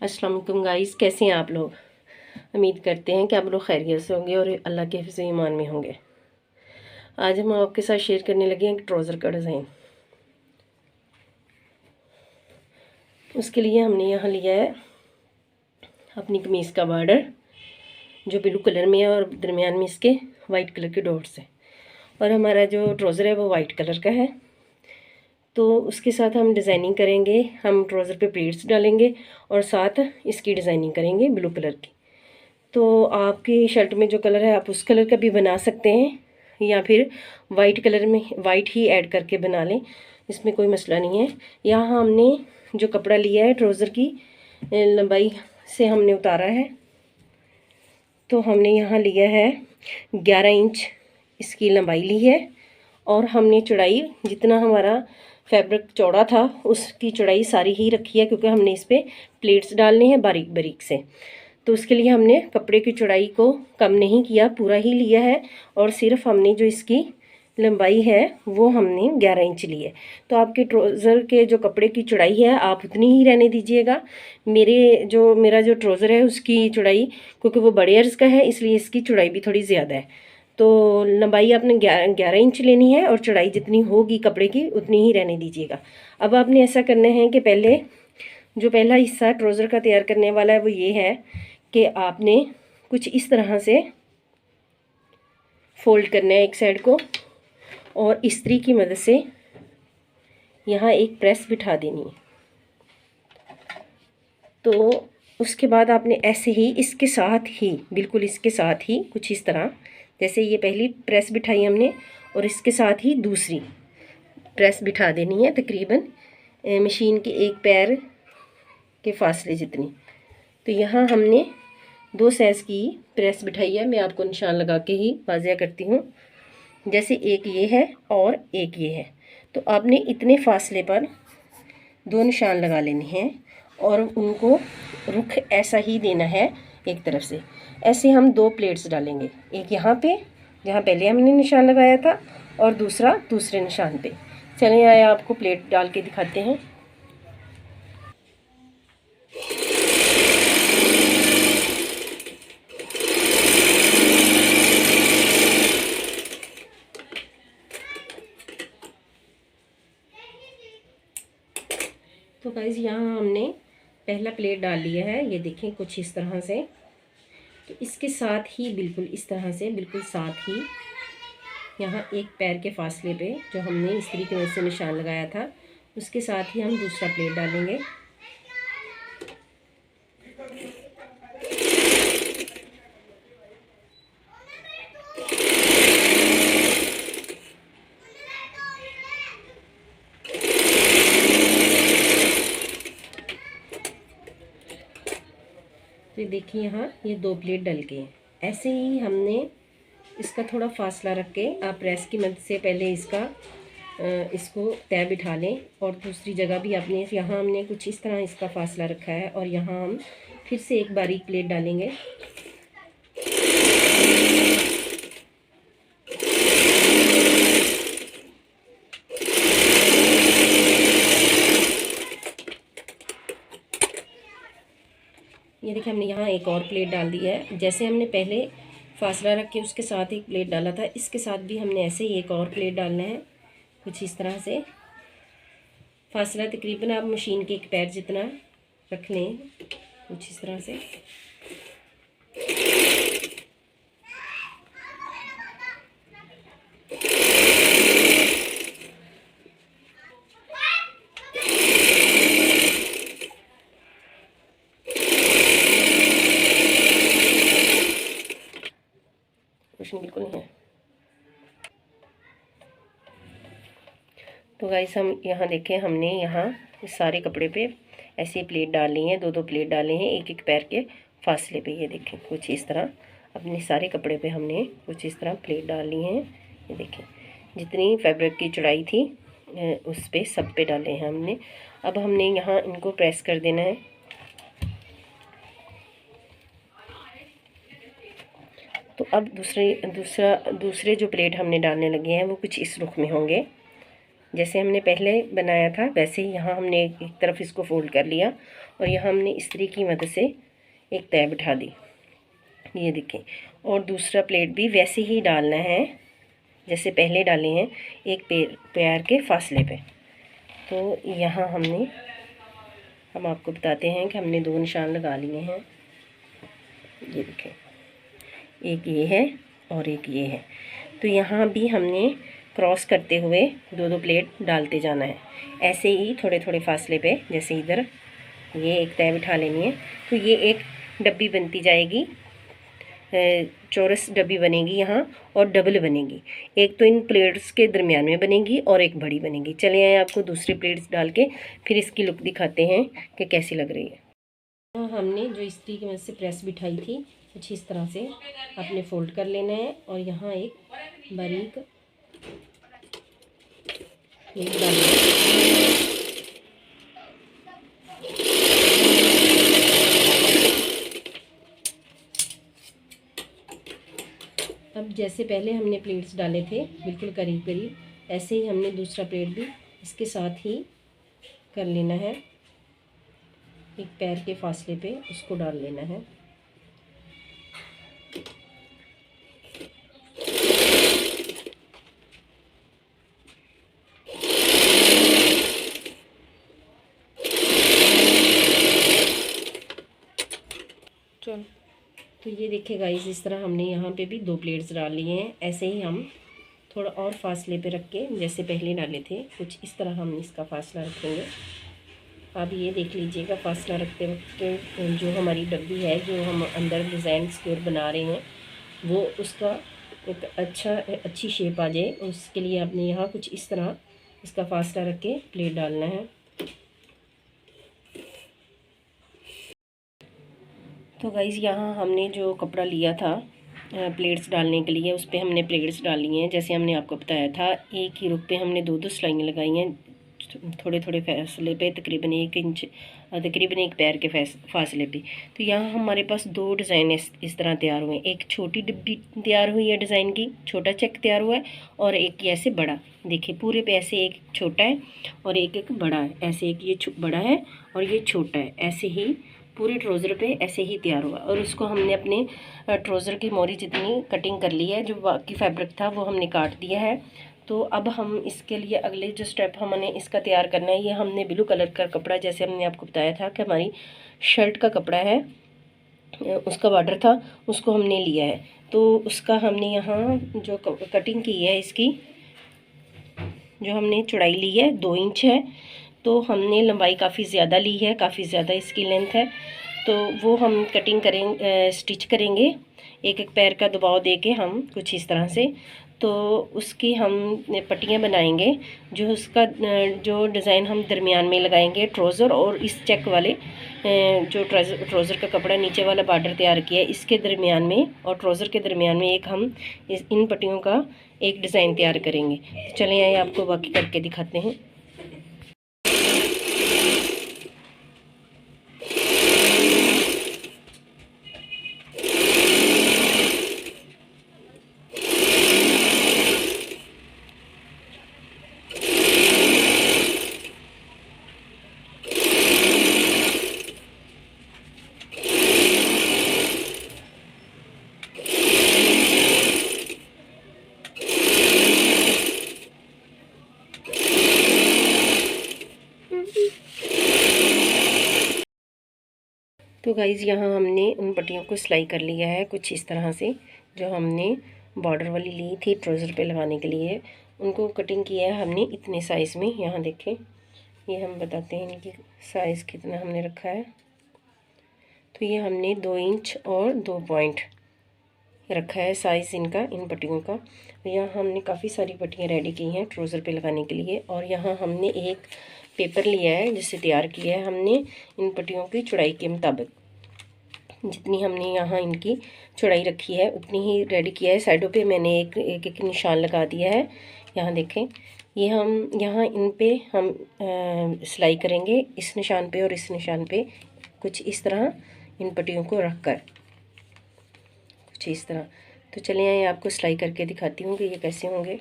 अस्सलाम वालेकुम गाइस, कैसे हैं आप लोग। उम्मीद करते हैं कि आप लोग खैरियत से होंगे और अल्लाह के हिफ्ज़ ईमान में होंगे। आज हम आपके साथ शेयर करने लगे हैं ट्राउज़र का डिज़ाइन। उसके लिए हमने यहाँ लिया है अपनी कमीज़ का बॉर्डर, जो ब्लू कलर में है और दरमियान में इसके वाइट कलर के डॉट्स हैं, और हमारा जो ट्राउज़र है वो वाइट कलर का है। तो उसके साथ हम डिज़ाइनिंग करेंगे, हम ट्राउज़र पे प्लेट्स डालेंगे और साथ इसकी डिज़ाइनिंग करेंगे ब्लू कलर की। तो आपकी शर्ट में जो कलर है आप उस कलर का भी बना सकते हैं, या फिर वाइट कलर में वाइट ही ऐड करके बना लें, इसमें कोई मसला नहीं है। यहाँ हमने जो कपड़ा लिया है ट्राउज़र की लंबाई से हमने उतारा है, तो हमने यहाँ लिया है 11 इंच इसकी लंबाई ली है, और हमने चौड़ाई जितना हमारा फैब्रिक चौड़ा था उसकी चौड़ाई सारी ही रखी है, क्योंकि हमने इस पर प्लेट्स डालने हैं बारीक बारीक से। तो उसके लिए हमने कपड़े की चौड़ाई को कम नहीं किया, पूरा ही लिया है, और सिर्फ हमने जो इसकी लंबाई है वो हमने 11 इंच ली है। तो आपके ट्राउज़र के जो कपड़े की चौड़ाई है आप उतनी ही रहने दीजिएगा। मेरा जो ट्राउज़र है उसकी चौड़ाई, क्योंकि वो बड़े अर्ज़ का है इसलिए इसकी चौड़ाई भी थोड़ी ज़्यादा है। तो लंबाई आपने 11 इंच लेनी है और चौड़ाई जितनी होगी कपड़े की उतनी ही रहने दीजिएगा। अब आपने ऐसा करना है कि पहले जो पहला हिस्सा ट्राउज़र का तैयार करने वाला है वो ये है कि आपने कुछ इस तरह से फोल्ड करना है एक साइड को, और इस्त्री की मदद से यहाँ एक प्रेस बिठा देनी है। तो उसके बाद आपने ऐसे ही इसके साथ ही, बिल्कुल इसके साथ ही कुछ इस तरह, जैसे ये पहली प्रेस बिठाई हमने और इसके साथ ही दूसरी प्रेस बिठा देनी है, तकरीबन मशीन के एक पैर के फासले जितनी। तो यहाँ हमने 2 साइज़ की प्रेस बिठाई है, मैं आपको निशान लगा के ही वाज़िया करती हूँ। जैसे एक ये है और एक ये है, तो आपने इतने फासले पर 2 निशान लगा लेने हैं और उनको रुख ऐसा ही देना है एक तरफ से। ऐसे हम 2 प्लेट्स डालेंगे, एक यहाँ पे जहाँ पहले हमने निशान लगाया था और दूसरा दूसरे निशान पे। चलिए आए आपको प्लेट डाल के दिखाते हैं। तो गाइस यहाँ हमने पहला प्लेट डाल लिया है, ये देखें कुछ इस तरह से। तो इसके साथ ही बिल्कुल इस तरह से, बिल्कुल साथ ही यहाँ एक पैर के फासले पे जो हमने इस्त्री की वजह से निशान लगाया था उसके साथ ही हम दूसरा प्लेट डालेंगे। तो देखिए यहाँ ये 2 प्लेट डल के हैं। ऐसे ही हमने इसका थोड़ा फासला रख के, आप प्रेस की मदद से पहले इसको तय बिठा लें, और दूसरी जगह भी अपने यहाँ हमने कुछ इस तरह इसका फासला रखा है, और यहाँ हम फिर से एक बारीक प्लेट डालेंगे। ये देखिए हमने यहाँ एक और प्लेट डाल दी है। जैसे हमने पहले फासला रख के उसके साथ एक प्लेट डाला था, इसके साथ भी हमने ऐसे ही एक और प्लेट डालना है कुछ इस तरह से। फासला तकरीबन आप मशीन के एक पैर जितना रख लें, कुछ इस तरह से। रोशनी बिल्कुल नहीं है। तो गाइस हम यहाँ देखें, हमने यहाँ इस सारे कपड़े पे ऐसे प्लेट डाली हैं, 2-2 प्लेट डाले हैं एक एक पैर के फासले पे। ये देखें कुछ इस तरह अपने सारे कपड़े पे हमने कुछ इस तरह प्लेट डाली हैं। ये देखें जितनी फैब्रिक की चौड़ाई थी उस पे सब पे डाले हैं हमने। अब हमने यहाँ इनको प्रेस कर देना है। तो अब दूसरे जो प्लेट हमने डालने लगे हैं वो कुछ इस रुख में होंगे। जैसे हमने पहले बनाया था वैसे ही यहाँ हमने एक तरफ इसको फोल्ड कर लिया और यहाँ हमने इस्त्री की मदद से एक तह बिठा दी, ये देखें। और दूसरा प्लेट भी वैसे ही डालना है जैसे पहले डाले हैं, एक पैर के फासले पे। तो यहाँ हम आपको बताते हैं कि हमने 2 निशान लगा लिए हैं, ये देखें, एक ये है और एक ये है। तो यहाँ भी हमने क्रॉस करते हुए 2-2 प्लेट डालते जाना है, ऐसे ही थोड़े थोड़े फासले पे। जैसे इधर ये एक तय बिठा लेनी है, तो ये एक डब्बी बनती जाएगी, चौरस डब्बी बनेगी यहाँ और डबल बनेगी। एक तो इन प्लेट्स के दरमियान में बनेगी और एक बड़ी बनेगी। चलिए आइए आपको दूसरी प्लेट्स डाल के फिर इसकी लुक दिखाते हैं कि कैसी लग रही है। हमने जो इस्त्री की मदद से प्रेस बिठाई थी कुछ इस तरह से आपने फोल्ड कर लेना है और यहाँ एक बारीक प्लेट डालना है। अब जैसे पहले हमने प्लेट्स डाले थे बिल्कुल करीब करीब, ऐसे ही हमने दूसरा प्लेट भी इसके साथ ही कर लेना है, एक पैर के फासले पे उसको डाल लेना है। चल, तो ये देखिए गाइस, इस तरह हमने यहाँ पे भी 2 प्लेट्स डाल लिए हैं। ऐसे ही हम थोड़ा और फासले पे रख के जैसे पहले डाले थे कुछ इस तरह हम इसका फासला रखेंगे। आप ये देख लीजिएगा फासला रखते वक्त जो हमारी डब्बी है, जो हम अंदर डिज़ाइन स्क्वायर बना रहे हैं, वो उसका एक अच्छी शेप आ जाए, उसके लिए आपने यहाँ कुछ इस तरह इसका फासला रख के प्लेट डालना है। तो गाइज़ यहाँ हमने जो कपड़ा लिया था प्लेट्स डालने के लिए, उस पर हमने प्लेट्स डाली हैं जैसे हमने आपको बताया था। एक ही रुख पे हमने 2-2 सिलाइयाँ लगाई हैं थोड़े थोड़े फासले पे, तकरीबन 1 इंच, तकरीबन एक पैर के फासले पे। तो यहाँ हमारे पास 2 डिज़ाइन इस तरह तैयार हुए हैं। एक छोटी डिब्बी तैयार हुई है डिज़ाइन की, छोटा चेक तैयार हुआ है, और एक ऐसे बड़ा। देखिए पूरे पे ऐसे एक छोटा है और एक बड़ा है, ऐसे एक ये बड़ा है और ये छोटा है, ऐसे ही पूरे ट्राउज़र पे ऐसे ही तैयार हुआ। और उसको हमने अपने ट्राउज़र की मोरी जितनी कटिंग कर ली है, जो बाकी फैब्रिक था वो हमने काट दिया है। तो अब हम इसके लिए अगले जो स्टेप हमने इसका तैयार करना है, ये हमने ब्लू कलर का कपड़ा, जैसे हमने आपको बताया था कि हमारी शर्ट का कपड़ा है, उसका बॉर्डर था, उसको हमने लिया है। तो उसका हमने यहाँ जो कटिंग की है, इसकी जो हमने चौड़ाई ली है 2 इंच है। तो हमने लंबाई काफ़ी ज़्यादा ली है, काफ़ी ज़्यादा इसकी लेंथ है। तो वो हम कटिंग करेंगे, स्टिच करेंगे एक एक पैर का दबाव दे के हम कुछ इस तरह से। तो उसकी हम पट्टियाँ बनाएंगे, जो उसका जो डिज़ाइन हम दरमियान में लगाएंगे ट्राउज़र और इस चेक वाले जो ट्राउज़र का कपड़ा नीचे वाला बॉर्डर तैयार किया है, इसके दरमियान में और ट्राउज़र के दरमियान में एक हम इन पट्टियों का एक डिज़ाइन तैयार करेंगे। चलें आइए आपको बाकी करके दिखाते हैं। तो गाइज़ यहाँ हमने उन पट्टियों को सिलाई कर लिया है कुछ इस तरह से, जो हमने बॉर्डर वाली ली थी ट्राउज़र पे लगाने के लिए, उनको कटिंग किया है हमने इतने साइज़ में। यहाँ देखें, ये हम बताते हैं इनकी साइज़ कितना हमने रखा है। तो ये हमने 2 इंच और 2 पॉइंट रखा है साइज़ इनका, इन पट्टियों का। यहाँ हमने काफ़ी सारी पट्टियाँ रेडी की हैं ट्राउज़र पे लगाने के लिए। और यहाँ हमने एक पेपर लिया है जिससे तैयार किया है हमने इन पट्टियों की चौड़ाई के मुताबिक, जितनी हमने यहाँ इनकी चौड़ाई रखी है उतनी ही रेडी किया है। साइडों पे मैंने एक निशान लगा दिया है। यहाँ देखें, ये हम यहाँ इन पे हम सिलाई करेंगे, इस निशान पे और इस निशान पे कुछ इस तरह इन पट्टियों को रख कर कुछ इस तरह। तो चलिए आइए आपको सिलाई करके दिखाती हूँ कि ये कैसे होंगे।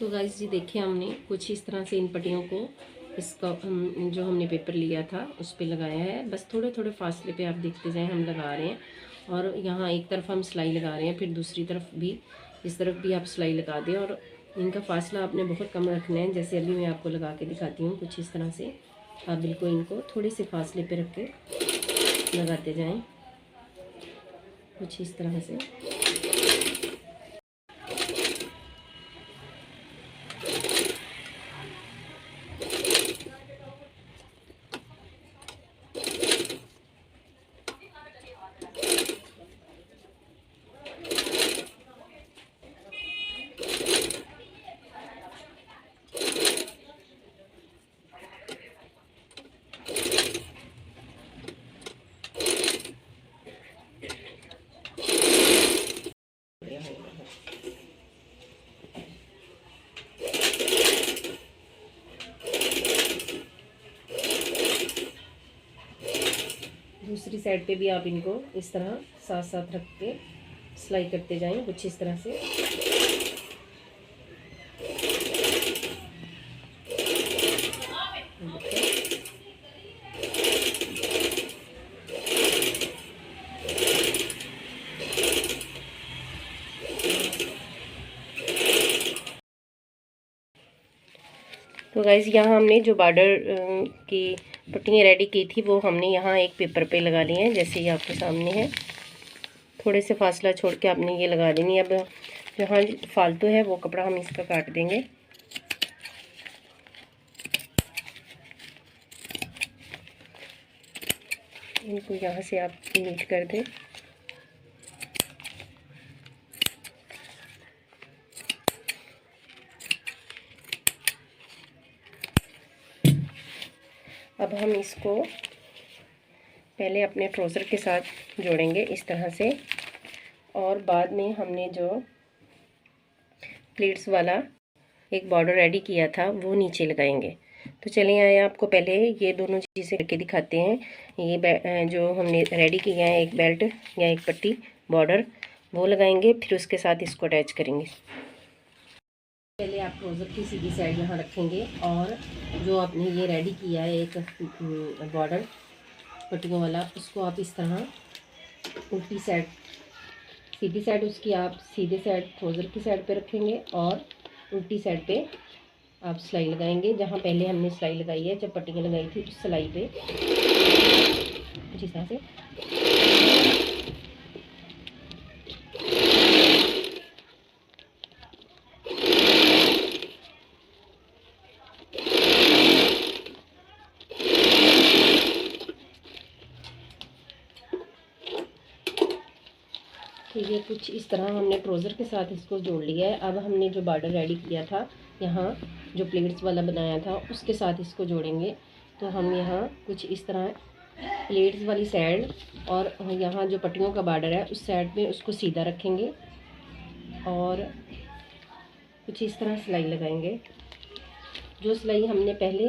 तो गाइस जी देखिए, हमने कुछ इस तरह से इन पट्टियों को इसका जो हमने पेपर लिया था उस पे लगाया है। बस थोड़े थोड़े फासले पे आप देखते जाएं, हम लगा रहे हैं। और यहाँ एक तरफ हम सिलाई लगा रहे हैं, फिर दूसरी तरफ भी, इस तरफ भी आप सिलाई लगा दें। और इनका फासला आपने बहुत कम रखना है। जैसे अभी मैं आपको लगा के दिखाती हूँ, कुछ इस तरह से आप बिल्कुल इनको थोड़े से फासले पे रख के लगाते जाएँ, कुछ इस तरह से। दूसरी साइड पे भी आप इनको इस तरह साथ साथ रख के सिलाई करते जाएं, कुछ इस तरह से। तो गाइस यहाँ हमने जो बॉर्डर की पट्टियाँ रेडी की थी वो हमने यहाँ एक पेपर पे लगा ली हैं, जैसे ये आपके सामने है। थोड़े से फासला छोड़ के आपने ये लगा देनी है। अब जहाँ फालतू है वो कपड़ा हम इसका काट देंगे। इनको यहाँ से आप नीट कर दें। अब हम इसको पहले अपने ट्राउज़र के साथ जोड़ेंगे इस तरह से, और बाद में हमने जो प्लीट्स वाला एक बॉर्डर रेडी किया था वो नीचे लगाएंगे। तो चलिए आइए आपको पहले ये दोनों चीज़ें करके दिखाते हैं। ये जो हमने रेडी किया है, एक बेल्ट या एक पट्टी बॉर्डर, वो लगाएंगे, फिर उसके साथ इसको अटैच करेंगे। पहले आप ट्राउज़र की सीधी साइड यहाँ रखेंगे और जो आपने ये रेडी किया है एक बॉर्डर पट्टियों वाला, उसको आप इस तरह उल्टी साइड, सीधी साइड उसकी आप सीधे साइड ट्राउज़र की साइड पे रखेंगे और उल्टी साइड पे आप सिलाई लगाएंगे। जहाँ पहले हमने सिलाई लगाई है, जब पट्टियाँ लगाई थी उस सिलाई पे जिस तरह से। तो ये कुछ इस तरह हमने ट्राउज़र के साथ इसको जोड़ लिया है। अब हमने जो बॉर्डर रेडी किया था यहाँ, जो प्लेट्स वाला बनाया था, उसके साथ इसको जोड़ेंगे। तो हम यहाँ कुछ इस तरह प्लेट्स वाली साइड और यहाँ जो पट्टियों का बॉर्डर है उस साइड पे उसको सीधा रखेंगे और कुछ इस तरह सिलाई लगाएंगे। जो सिलाई हमने पहले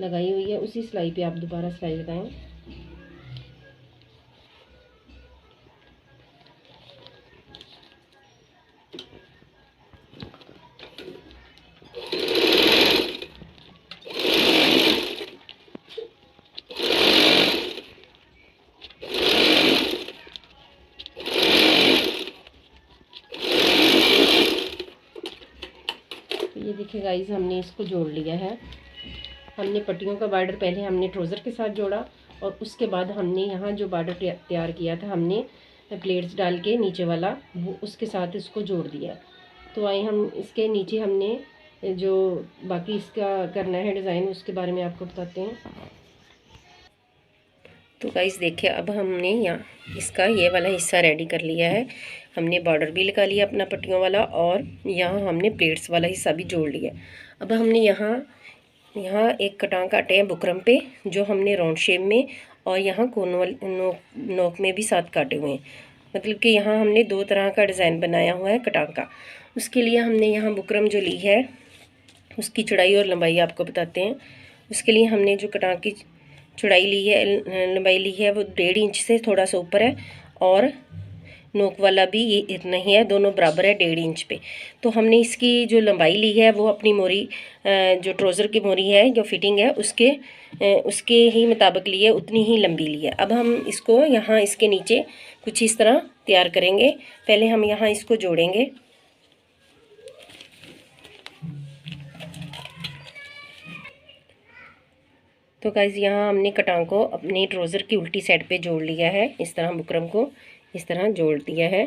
लगाई हुई है उसी सिलाई पे आप दोबारा सिलाई लगाएं। ये देखिए गाइस, हमने इसको जोड़ लिया है। हमने पट्टियों का बॉर्डर पहले हमने ट्राउज़र के साथ जोड़ा और उसके बाद हमने यहाँ जो बॉर्डर तैयार किया था हमने प्लेट्स डाल के नीचे वाला, वो उसके साथ इसको जोड़ दिया। तो आइए हम इसके नीचे हमने जो बाकी इसका करना है डिज़ाइन, उसके बारे में आपको बताते हैं। तो गाइस देखिए, अब हमने यहाँ इसका ये वाला हिस्सा रेडी कर लिया है। हमने बॉर्डर भी लगा लिया अपना पट्टियों वाला और यहाँ हमने प्लेट्स वाला हिस्सा भी जोड़ लिया। अब हमने यहाँ एक कटां काटे हैं बुकरम पे, जो हमने राउंड शेप में, और यहाँ कोन वाली नोक में भी साथ काटे हुए हैं। मतलब कि यहाँ हमने दो तरह का डिज़ाइन बनाया हुआ है कटां का। उसके लिए हमने यहाँ बुकरम जो ली है उसकी चौड़ाई और लंबाई आपको बताते हैं। उसके लिए हमने जो कटां की चौड़ाई ली है, लंबाई ली है, वो 1.5 इंच से थोड़ा सा ऊपर है और नोक वाला भी ये इतना ही है, दोनों बराबर है 1.5 इंच पे। तो हमने इसकी जो लंबाई ली है वो अपनी मोरी, जो ट्राउज़र की मोरी है, जो फिटिंग है उसके ही मुताबिक ली है, उतनी ही लंबी ली है। अब हम इसको यहाँ इसके नीचे कुछ इस तरह तैयार करेंगे। पहले हम यहाँ इसको जोड़ेंगे। तो गाइज़ यहाँ हमने कटांग को अपने ट्राउज़र की उल्टी साइड पे जोड़ लिया है। इस तरह बुकरम को इस तरह जोड़ दिया है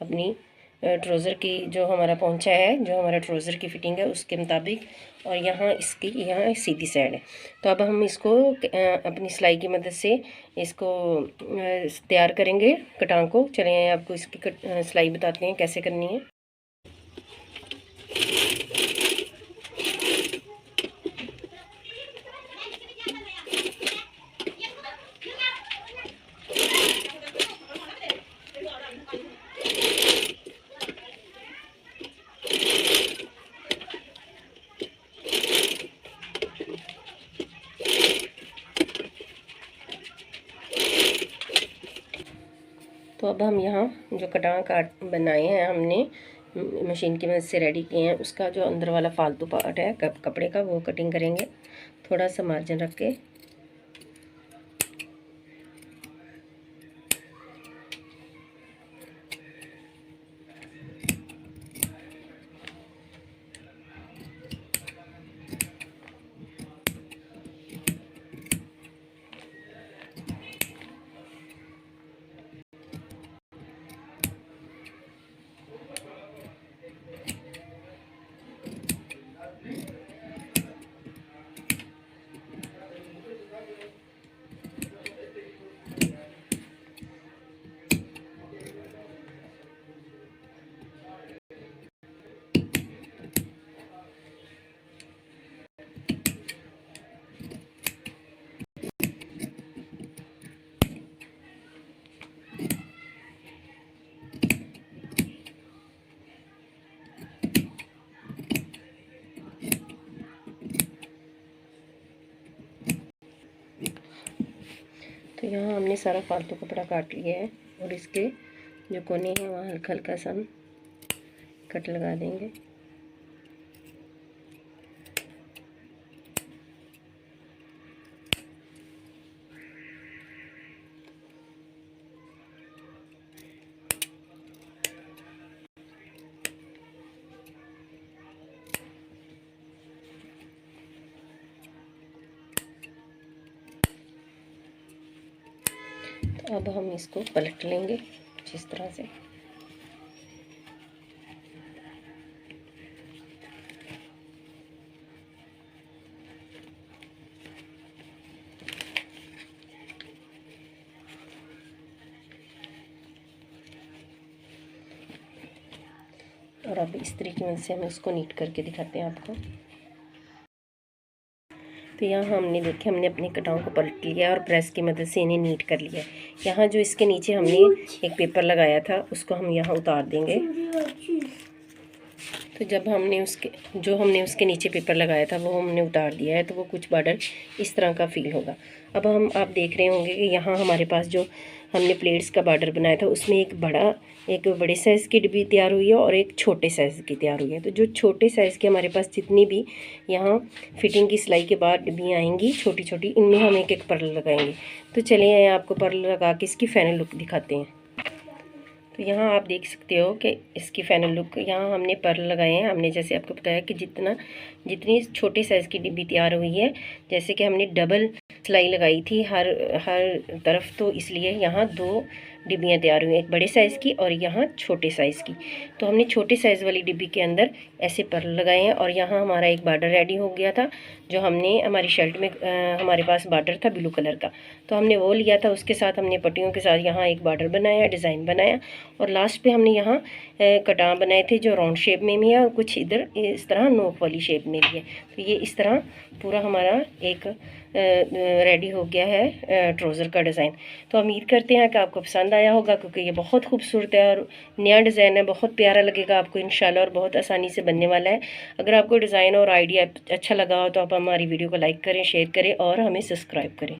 अपनी ट्राउज़र की, जो हमारा पोंछा है, जो हमारा ट्राउज़र की फिटिंग है उसके मुताबिक। और यहाँ इसकी यहाँ सीधी साइड है। तो अब हम इसको अपनी सिलाई की मदद से इसको तैयार करेंगे कटांग को। चलें आपको इसकी सिलाई बताते हैं कैसे करनी है। तो अब हम यहाँ जो कटांग काट बनाए हैं हमने मशीन की मदद से रेडी किए हैं, उसका जो अंदर वाला फालतू पार्ट है कपड़े का वो कटिंग करेंगे, थोड़ा सा मार्जिन रख के। तो यहाँ हमने सारा फालतू कपड़ा काट लिया है और इसके जो कोने हैं वहाँ हल्का हल्का सा हम कट लगा देंगे। तो अब हम इसको पलट लेंगे जिस तरह से। और अब इस्त्री की मदद से हम इसको नीट करके दिखाते हैं आपको। तो यहाँ हमने अपने कटाओं को पलट लिया और प्रेस की मदद से इन्हें नीट कर लिया। यहाँ जो इसके नीचे हमने एक पेपर लगाया था उसको हम यहाँ उतार देंगे। तो जब हमने उसके नीचे पेपर लगाया था वो हमने उतार दिया है, तो वो कुछ बॉर्डर इस तरह का फील होगा। अब आप देख रहे होंगे कि यहाँ हमारे पास जो हमने प्लेट्स का बॉर्डर बनाया था उसमें एक बड़े साइज़ की डिब्बी तैयार हुई है और एक छोटे साइज़ की तैयार हुई है। तो जो छोटे साइज़ के हमारे पास जितनी भी यहाँ फिटिंग की सिलाई के बाद डिब्बियाँ आएंगी छोटी छोटी, इनमें हम एक एक पर्ल लगाएंगे। तो चलिए आपको पर्ल लगा के इसकी फाइनल लुक दिखाते हैं। तो यहाँ आप देख सकते हो कि इसकी फाइनल लुक, यहाँ हमने पर्ल लगाए हैं। हमने जैसे आपको बताया कि जितनी छोटे साइज़ की डिब्बी तैयार हुई है, जैसे कि हमने डबल सिलाई लगाई थी हर तरफ, तो इसलिए यहाँ 2 डिब्बियाँ तैयार हुई, एक बड़े साइज़ की और यहाँ छोटे साइज़ की। तो हमने छोटे साइज़ वाली डिब्बी के अंदर ऐसे पर्ल लगाए हैं। और यहाँ हमारा एक बॉर्डर रेडी हो गया था, जो हमने हमारी शर्ट में हमारे पास बॉर्डर था ब्लू कलर का, तो हमने वो लिया था। उसके साथ हमने पट्टियों के साथ यहाँ एक बॉर्डर बनाया, डिज़ाइन बनाया, और लास्ट पे हमने यहाँ कटां बनाए थे जो राउंड शेप में भी है और कुछ इधर इस तरह नोक वाली शेप में भी है। तो ये इस तरह पूरा हमारा एक रेडी हो गया है ट्राउज़र का डिज़ाइन। तो उम्मीद करते हैं कि आपको पसंद आया होगा, क्योंकि ये बहुत खूबसूरत है और नया डिज़ाइन है, बहुत प्यारा लगेगा आपको इंशाल्लाह, और बहुत आसानी से बनने वाला है। अगर आपको डिज़ाइन और आइडिया अच्छा लगा हो तो आप हमारी वीडियो को लाइक करें, शेयर करें और हमें सब्सक्राइब करें।